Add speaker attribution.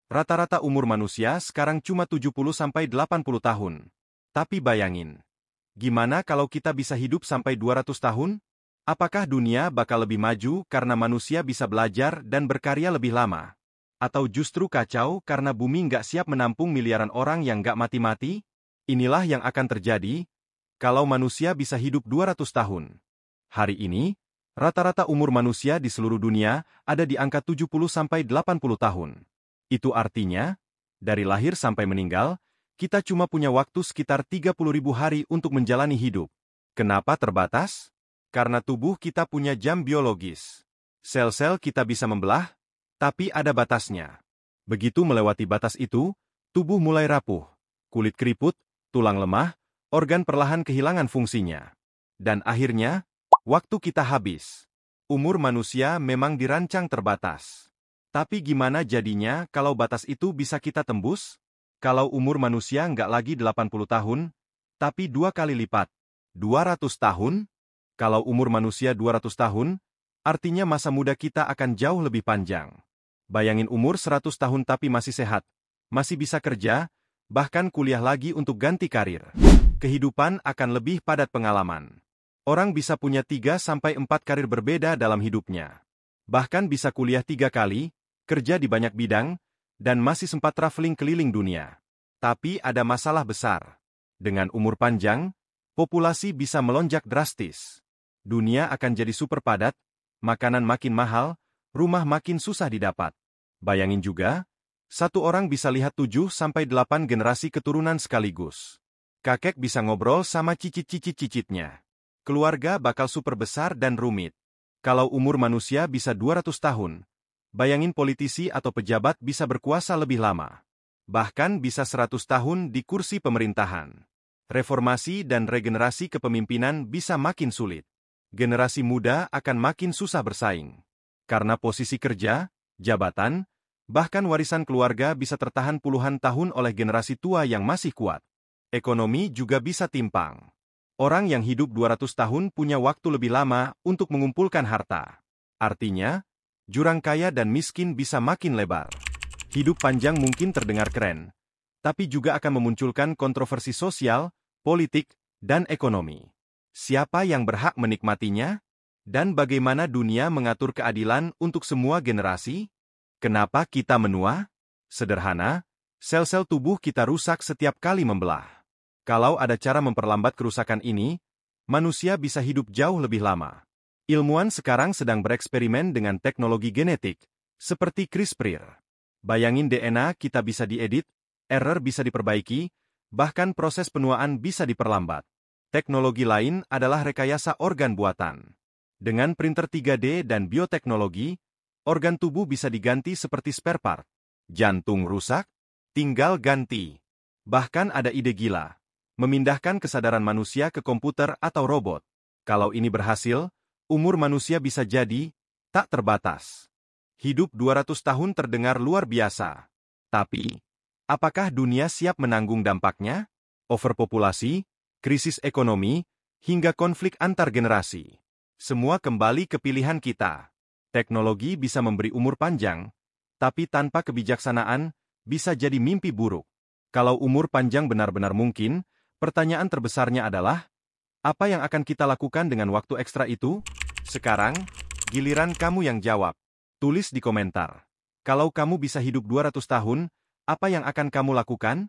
Speaker 1: Rata-rata umur manusia sekarang cuma 70-80 tahun. Tapi bayangin, gimana kalau kita bisa hidup sampai 200 tahun? Apakah dunia bakal lebih maju karena manusia bisa belajar dan berkarya lebih lama? Atau justru kacau karena bumi nggak siap menampung miliaran orang yang nggak mati-mati? Inilah yang akan terjadi kalau manusia bisa hidup 200 tahun. Hari ini, rata-rata umur manusia di seluruh dunia ada di angka 70-80 tahun. Itu artinya, dari lahir sampai meninggal, kita cuma punya waktu sekitar 30.000 hari untuk menjalani hidup. Kenapa terbatas? Karena tubuh kita punya jam biologis. Sel-sel kita bisa membelah, tapi ada batasnya. Begitu melewati batas itu, tubuh mulai rapuh, kulit keriput, tulang lemah, organ perlahan kehilangan fungsinya. Dan akhirnya, waktu kita habis. Umur manusia memang dirancang terbatas. Tapi gimana jadinya kalau batas itu bisa kita tembus? Kalau umur manusia nggak lagi 80 tahun, tapi 2 kali lipat. 200 tahun? Kalau umur manusia 200 tahun, artinya masa muda kita akan jauh lebih panjang. Bayangin umur 100 tahun tapi masih sehat, masih bisa kerja, bahkan kuliah lagi untuk ganti karir. Kehidupan akan lebih padat pengalaman. Orang bisa punya 3-4 karir berbeda dalam hidupnya. Bahkan bisa kuliah 3 kali, kerja di banyak bidang, dan masih sempat traveling keliling dunia. Tapi ada masalah besar. Dengan umur panjang, populasi bisa melonjak drastis. Dunia akan jadi super padat, makanan makin mahal, rumah makin susah didapat. Bayangin juga, satu orang bisa lihat 7-8 generasi keturunan sekaligus. Kakek bisa ngobrol sama cicit-cicit-cicitnya. Keluarga bakal super besar dan rumit. Kalau umur manusia bisa 200 tahun, bayangin politisi atau pejabat bisa berkuasa lebih lama. Bahkan bisa 100 tahun di kursi pemerintahan. Reformasi dan regenerasi kepemimpinan bisa makin sulit. Generasi muda akan makin susah bersaing. Karena posisi kerja, jabatan, bahkan warisan keluarga bisa tertahan puluhan tahun oleh generasi tua yang masih kuat. Ekonomi juga bisa timpang. Orang yang hidup 200 tahun punya waktu lebih lama untuk mengumpulkan harta. Artinya, jurang kaya dan miskin bisa makin lebar. Hidup panjang mungkin terdengar keren, tapi juga akan memunculkan kontroversi sosial, politik, dan ekonomi. Siapa yang berhak menikmatinya? Dan bagaimana dunia mengatur keadilan untuk semua generasi? Kenapa kita menua? Sederhana, sel-sel tubuh kita rusak setiap kali membelah. Kalau ada cara memperlambat kerusakan ini, manusia bisa hidup jauh lebih lama. Ilmuwan sekarang sedang bereksperimen dengan teknologi genetik, seperti CRISPR. Bayangin DNA kita bisa diedit, error bisa diperbaiki, bahkan proses penuaan bisa diperlambat. Teknologi lain adalah rekayasa organ buatan. Dengan printer 3D dan bioteknologi, organ tubuh bisa diganti seperti spare part. Jantung rusak? Tinggal ganti. Bahkan ada ide gila, memindahkan kesadaran manusia ke komputer atau robot. Kalau ini berhasil, umur manusia bisa jadi tak terbatas. Hidup 200 tahun terdengar luar biasa. Tapi, apakah dunia siap menanggung dampaknya? Overpopulasi, krisis ekonomi, hingga konflik antar generasi. Semua kembali ke pilihan kita. Teknologi bisa memberi umur panjang, tapi tanpa kebijaksanaan, bisa jadi mimpi buruk. Kalau umur panjang benar-benar mungkin, pertanyaan terbesarnya adalah, apa yang akan kita lakukan dengan waktu ekstra itu? Sekarang, giliran kamu yang jawab. Tulis di komentar. Kalau kamu bisa hidup 200 tahun, apa yang akan kamu lakukan?